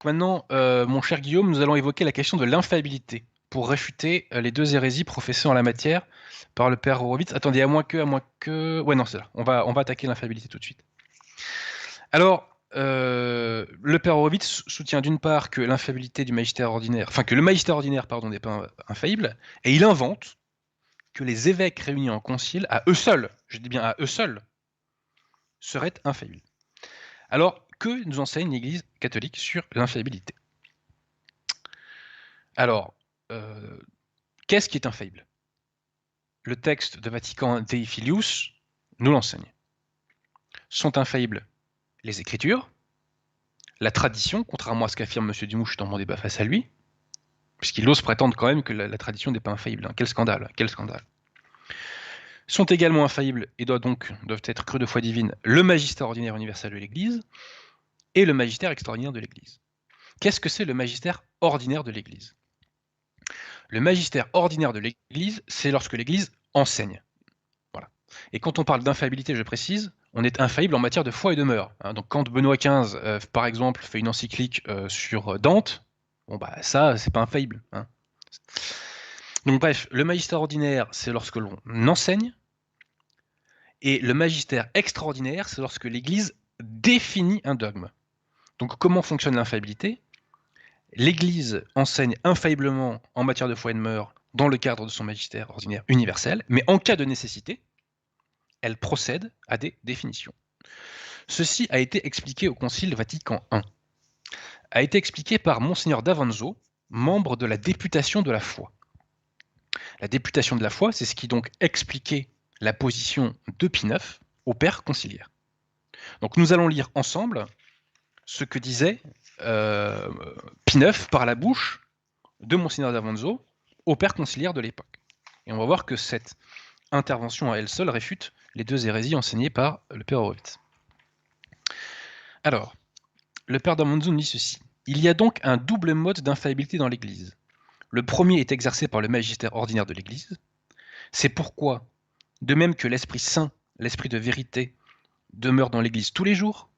Maintenant, mon cher Guillaume, nous allons évoquer la question de l'infaillibilité pour réfuter les deux hérésies professées en la matière par le père Horowitz. Attendez, à moins que... Ouais, non, c'est là. On va attaquer l'infaillibilité tout de suite. Alors, le père Horowitz soutient d'une part que l'infaillibilité du magistère ordinaire, enfin que le magistère ordinaire, pardon, n'est pas infaillible, et il invente que les évêques réunis en concile, à eux seuls, je dis bien à eux seuls, seraient infaillibles. Alors, que nous enseigne l'Église catholique sur l'infaillibilité? Alors, qu'est-ce qui est infaillible? Le texte de Vatican Dei Filius nous l'enseigne. Sont infaillibles les Écritures, la tradition, contrairement à ce qu'affirme M. Dumouche dans mon débat face à lui, puisqu'il ose prétendre quand même que la tradition n'est pas infaillible. Quel scandale, quel scandale. Sont également infaillibles et doivent être crus de foi divine le magistère ordinaire universel de l'Église et le magistère extraordinaire de l'Église. Qu'est-ce que c'est le magistère ordinaire de l'Église? Le magistère ordinaire de l'Église, c'est lorsque l'Église enseigne. Voilà. Et quand on parle d'infaillibilité, je précise, on est infaillible en matière de foi et de mœurs. Donc quand Benoît XV, par exemple, fait une encyclique sur Dante, bon bah ça, c'est pas infaillible. Donc bref, le magistère ordinaire, c'est lorsque l'on enseigne, et le magistère extraordinaire, c'est lorsque l'Église définit un dogme. Donc comment fonctionne l'infaillibilité? L'Église enseigne infailliblement en matière de foi et de mœurs dans le cadre de son magistère ordinaire universel, mais en cas de nécessité, elle procède à des définitions. Ceci a été expliqué au Concile Vatican I. A été expliqué par Monseigneur d'Avanzo, membre de la députation de la foi. La députation de la foi, c'est ce qui donc expliquait la position de Pie IX au père conciliaire. Donc nous allons lire ensemble ce que disait Pie IX par la bouche de Monseigneur d'Avanzo au père conciliaire de l'époque. Et on va voir que cette intervention à elle seule réfute les deux hérésies enseignées par le père Horowitz. Alors, le père d'Avanzo nous dit ceci. Il y a donc un double mode d'infaillibilité dans l'Église. Le premier est exercé par le magistère ordinaire de l'Église. C'est pourquoi, de même que l'Esprit Saint, l'Esprit de vérité, demeure dans l'Église tous les jours,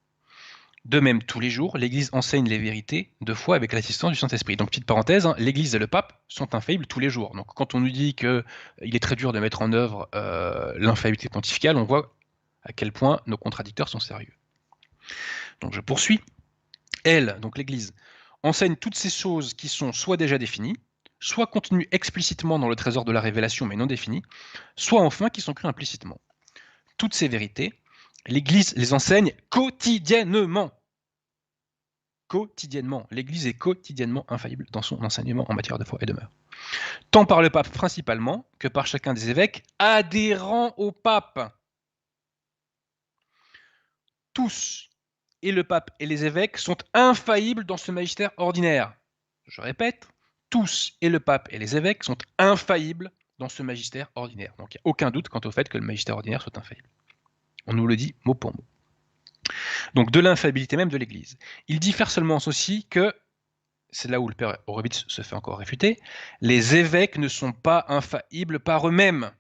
de même tous les jours, l'Église enseigne les vérités de foi avec l'assistance du Saint-Esprit. Donc, petite parenthèse, l'Église et le pape sont infaillibles tous les jours. Donc, quand on nous dit qu'il est très dur de mettre en œuvre l'infaillibilité pontificale, on voit à quel point nos contradicteurs sont sérieux. Donc, je poursuis. Elle, donc l'Église, enseigne toutes ces choses qui sont soit déjà définies, soit contenues explicitement dans le trésor de la révélation mais non définies, soit enfin qui sont crues implicitement. Toutes ces vérités, l'Église les enseigne quotidiennement. Quotidiennement. L'Église est quotidiennement infaillible dans son enseignement en matière de foi et de mœurs. Tant par le pape principalement que par chacun des évêques adhérents au pape. Tous, et le pape et les évêques, sont infaillibles dans ce magistère ordinaire. Je répète, tous, et le pape et les évêques, sont infaillibles dans ce magistère ordinaire. Donc il n'y a aucun doute quant au fait que le magistère ordinaire soit infaillible. On nous le dit mot pour mot. Donc de l'infaillibilité même de l'Église. Il diffère seulement ceci que, c'est là où le père Horowitz se fait encore réfuter, les évêques ne sont pas infaillibles par eux-mêmes,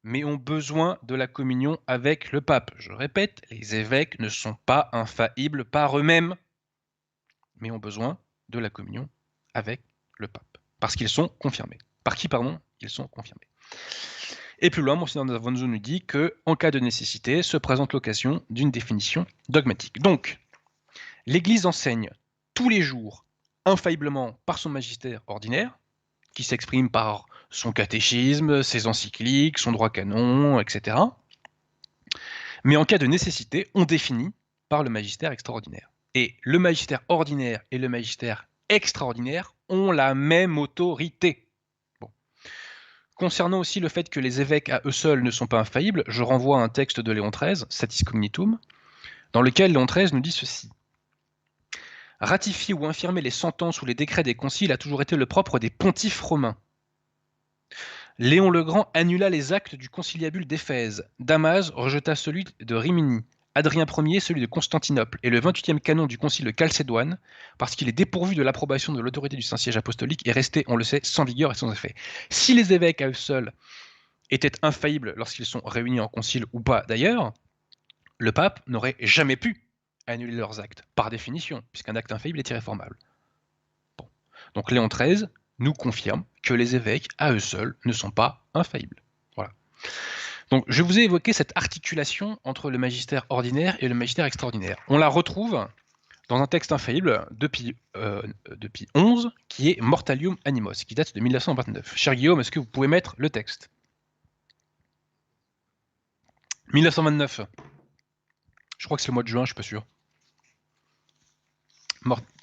mais ont besoin de la communion avec le pape. Je répète, les évêques ne sont pas infaillibles par eux-mêmes, mais ont besoin de la communion avec le pape, parce qu'ils sont confirmés. Par qui, pardon? Ils sont confirmés. Et plus loin, Monseigneur d'Avanzo nous dit qu'en cas de nécessité, se présente l'occasion d'une définition dogmatique. Donc, l'Église enseigne tous les jours, infailliblement par son magistère ordinaire, qui s'exprime par son catéchisme, ses encycliques, son droit canon, etc. Mais en cas de nécessité, on définit par le magistère extraordinaire. Et le magistère ordinaire et le magistère extraordinaire ont la même autorité. Bon. Concernant aussi le fait que les évêques à eux seuls ne sont pas infaillibles, je renvoie à un texte de Léon XIII, Satis Communitum, dans lequel Léon XIII nous dit ceci. Ratifier ou infirmer les sentences ou les décrets des conciles a toujours été le propre des pontifes romains. Léon le Grand annula les actes du conciliabule d'Éphèse. Damas rejeta celui de Rimini. Adrien Ier celui de Constantinople. Et le 28e canon du concile de Chalcédoine, parce qu'il est dépourvu de l'approbation de l'autorité du Saint-Siège apostolique, est resté, on le sait, sans vigueur et sans effet. Si les évêques à eux seuls étaient infaillibles lorsqu'ils sont réunis en concile ou pas d'ailleurs, le pape n'aurait jamais pu annuler leurs actes, par définition, puisqu'un acte infaillible est irréformable. Bon. Donc Léon XIII nous confirme que les évêques, à eux seuls, ne sont pas infaillibles. Voilà. Donc je vous ai évoqué cette articulation entre le magistère ordinaire et le magistère extraordinaire. On la retrouve dans un texte infaillible de Pie XI, qui est Mortalium Animos, qui date de 1929. Cher Guillaume, est-ce que vous pouvez mettre le texte? 1929. Je crois que c'est le mois de juin, je suis pas sûr.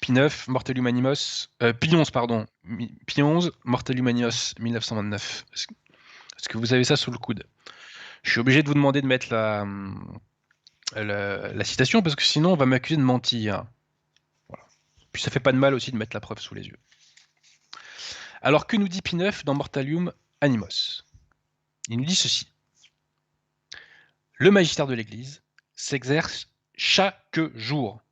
Pie IX, Mortalium Animos, Pie XI, pardon. Pie XI, Mortalium Animos, 1929. Est-ce que vous avez ça sous le coude? Je suis obligé de vous demander de mettre la citation, parce que sinon on va m'accuser de mentir. Voilà. Puis ça fait pas de mal aussi de mettre la preuve sous les yeux. Alors que nous dit Pie IX dans Mortalium Animos? Il nous dit ceci. Le magistère de l'Église s'exerce chaque jour,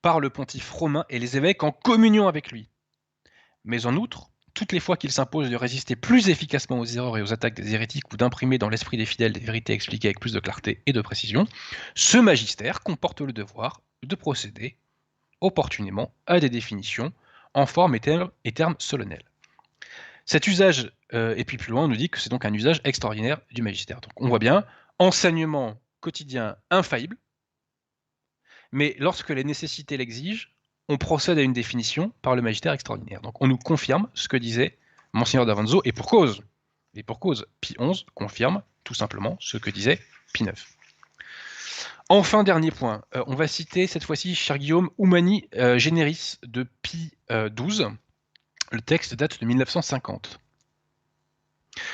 par le pontife romain et les évêques en communion avec lui. Mais en outre, toutes les fois qu'il s'impose de résister plus efficacement aux erreurs et aux attaques des hérétiques ou d'imprimer dans l'esprit des fidèles des vérités expliquées avec plus de clarté et de précision, ce magistère comporte le devoir de procéder opportunément à des définitions en forme et termes solennels. Cet usage, et puis plus loin, on nous dit que c'est donc un usage extraordinaire du magistère. Donc on voit bien, enseignement quotidien infaillible, mais lorsque les nécessités l'exigent, on procède à une définition par le magistère extraordinaire. Donc on nous confirme ce que disait Monseigneur d'Avanzo, et pour cause. Et pour cause, Pie XI confirme tout simplement ce que disait Pie IX. Enfin, dernier point, on va citer cette fois-ci, cher Guillaume, Humani Generis de Pie XII. Le texte date de 1950.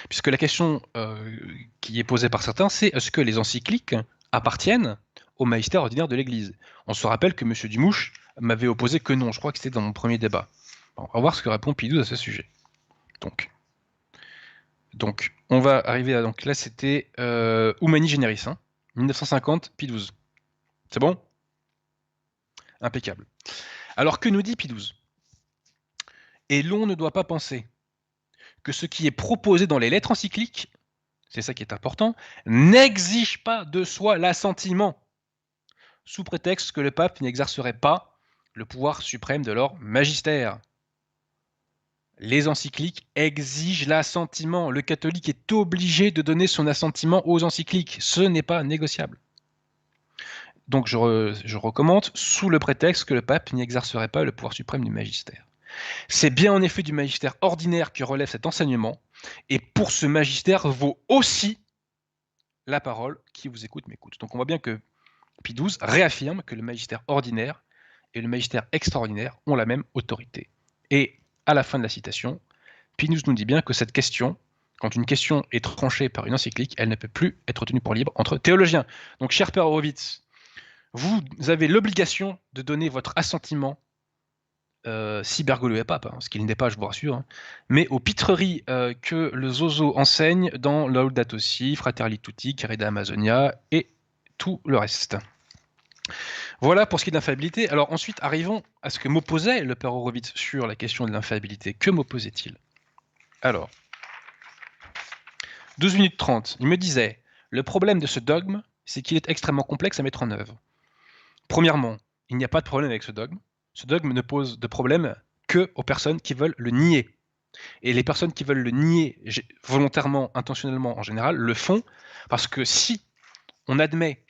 Puisque la question qui est posée par certains, c'est est-ce que les encycliques appartiennent au magistère ordinaire de l'Église? On se rappelle que M. Dumouche m'avait opposé que non, je crois que c'était dans mon premier débat. On va voir ce que répond Pie XII à ce sujet. Donc on va arriver à... Donc là, c'était Humani Generis, 1950, Pie XII. C'est bon? Impeccable. Alors que nous dit Pie XII? Et l'on ne doit pas penser que ce qui est proposé dans les lettres encycliques, c'est ça qui est important, n'exige pas de soi l'assentiment, sous prétexte que le pape n'exercerait pas le pouvoir suprême de leur magistère. Les encycliques exigent l'assentiment. Le catholique est obligé de donner son assentiment aux encycliques. Ce n'est pas négociable. Donc je recommande, sous le prétexte que le pape n'exercerait pas le pouvoir suprême du magistère. C'est bien en effet du magistère ordinaire que relève cet enseignement, et pour ce magistère vaut aussi la parole qui vous écoute m'écoute. Donc on voit bien que Pie XII réaffirme que le magistère ordinaire et le magistère extraordinaire ont la même autorité. Et à la fin de la citation, Pie XII nous dit bien que cette question, quand une question est tranchée par une encyclique, elle ne peut plus être tenue pour libre entre théologiens. Donc cher Père Horowitz, vous avez l'obligation de donner votre assentiment, si Bergoglio est pape, ce qu'il n'est pas, je vous rassure, mais aux pitreries que le Zozo enseigne dans Laudato Si, Fratelli Tutti, Carida Amazonia et tout le reste. Voilà pour ce qui est de l'infaillibilité. Alors ensuite, arrivons à ce que m'opposait le Père Horowitz sur la question de l'infaillibilité. Que m'opposait-il? Alors, 12 minutes 30, il me disait, le problème de ce dogme, c'est qu'il est extrêmement complexe à mettre en œuvre. Premièrement, il n'y a pas de problème avec ce dogme. Ce dogme ne pose de problème que aux personnes qui veulent le nier. Et les personnes qui veulent le nier volontairement, intentionnellement en général, le font parce que si on admet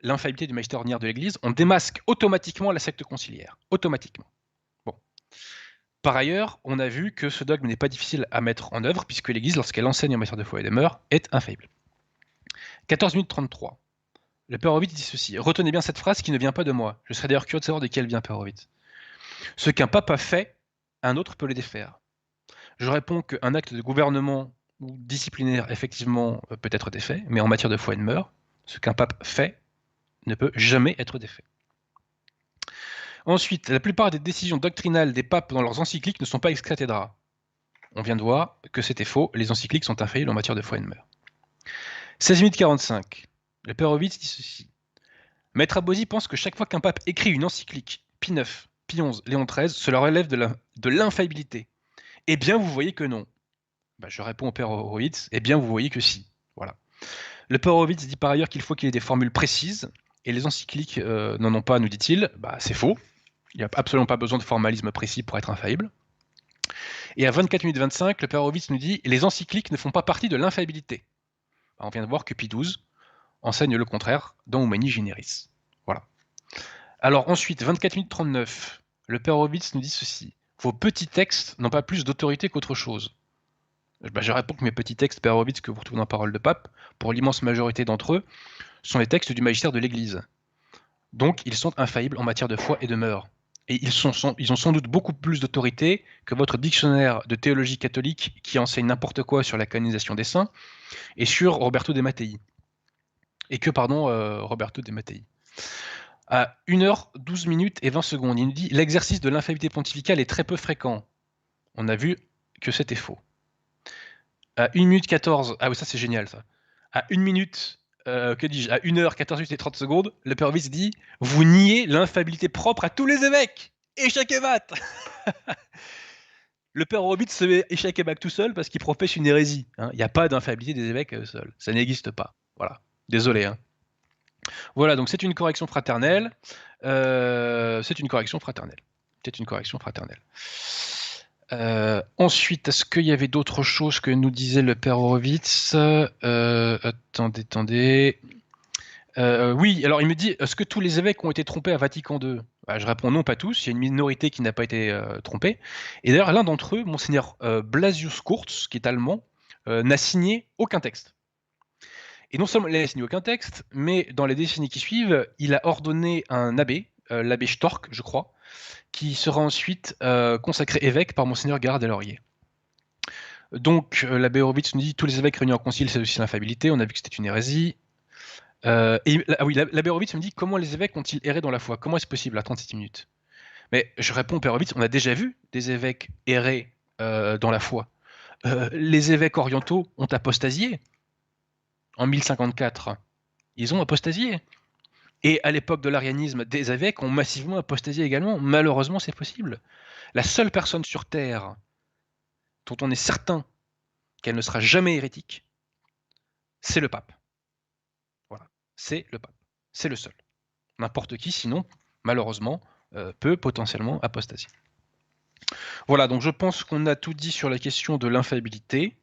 l'infaillibilité du magistère ordinaire de l'Église, on démasque automatiquement la secte conciliaire. Automatiquement. Bon. Par ailleurs, on a vu que ce dogme n'est pas difficile à mettre en œuvre, puisque l'Église, lorsqu'elle enseigne en matière de foi et de mœurs, est infaillible. 14 minutes 33. Le Père Horowitz dit ceci. Retenez bien cette phrase qui ne vient pas de moi. Je serais d'ailleurs curieux de savoir de qui elle vient, Père Horowitz. Ce qu'un pape a fait, un autre peut le défaire. Je réponds qu'un acte de gouvernement ou disciplinaire, effectivement, peut être défait, mais en matière de foi et de mœurs, ce qu'un pape fait ne peut jamais être défait. Ensuite, la plupart des décisions doctrinales des papes dans leurs encycliques ne sont pas ex cathedra. On vient de voir que c'était faux, les encycliques sont infaillibles en matière de foi et de mœurs. 16 minutes 45. Le Père Horowitz dit ceci. Maître Abosi pense que chaque fois qu'un pape écrit une encyclique, Pie IX, Pie XI, Léon XIII, cela relève de l'infaillibilité. Eh bien, vous voyez que non. Je réponds au Père Horowitz, eh bien, vous voyez que si. Voilà. Le Père Horowitz dit par ailleurs qu'il faut qu'il ait des formules précises, et les encycliques n'en ont pas, nous dit-il. Bah, c'est faux. Il n'y a absolument pas besoin de formalisme précis pour être infaillible. Et à 24 minutes 25, le Père Horowitz nous dit « Les encycliques ne font pas partie de l'infaillibilité ». On vient de voir que Pie XII enseigne le contraire dans Humani Generis. Voilà. Alors ensuite, 24 minutes 39, le Père Horowitz nous dit ceci. Vos petits textes n'ont pas plus d'autorité qu'autre chose. Je réponds que mes petits textes, Père Horowitz, que vous retrouvez dans Parole de Pape, pour l'immense majorité d'entre eux, sont les textes du magistère de l'Église. Donc, ils sont infaillibles en matière de foi et de mœurs. Et ils ont sans doute beaucoup plus d'autorité que votre dictionnaire de théologie catholique qui enseigne n'importe quoi sur la canonisation des saints et sur Roberto de Mattei. Roberto de Mattei. À 1h12 minutes et 20 secondes, il nous dit « L'exercice de l'infaillibilité pontificale est très peu fréquent. » On a vu que c'était faux. À 1 minute 14, ah oui, ça c'est génial ça. À 1 minute, à 1h 14 minutes et 30 secondes, le Père Horowitz dit « Vous niez l'infaillibilité propre à tous les évêques. Échec et mat !» Le Père Horowitz se met échec et mat tout seul parce qu'il professe une hérésie. Il n'y a pas d'infaillibilité des évêques seuls. Ça n'existe pas. Voilà. Désolé. Voilà, donc c'est une correction fraternelle. C'est une correction fraternelle. Ensuite, est-ce qu'il y avait d'autres choses que nous disait le Père Horowitz? Attendez. Oui, alors il me dit, est-ce que tous les évêques ont été trompés à Vatican II? Je réponds non, pas tous. Il y a une minorité qui n'a pas été trompée. Et d'ailleurs, l'un d'entre eux, Monseigneur Blasius Kurz, qui est allemand, n'a signé aucun texte. Et non seulement il n'a signé aucun texte, mais dans les décennies qui suivent, il a ordonné un abbé, l'abbé Storck, je crois, qui sera ensuite consacré évêque par Monseigneur Gérard-Deslauriers. Donc, l'abbé Horowitz nous dit tous les évêques réunis en concile, c'est aussi l'infaillibilité. On a vu que c'était une hérésie. L'abbé Horowitz me dit comment les évêques ont-ils erré dans la foi? Comment est-ce possible à 37 minutes? Mais je réponds au Père Horowitz, on a déjà vu des évêques errer dans la foi. Les évêques orientaux ont apostasié en 1054. Ils ont apostasié. Et à l'époque de l'arianisme, des évêques ont massivement apostasié également. Malheureusement, c'est possible. La seule personne sur Terre dont on est certain qu'elle ne sera jamais hérétique, c'est le pape. Voilà, c'est le pape. C'est le seul. N'importe qui, sinon, malheureusement, peut potentiellement apostasier. Voilà, donc je pense qu'on a tout dit sur la question de l'infaillibilité.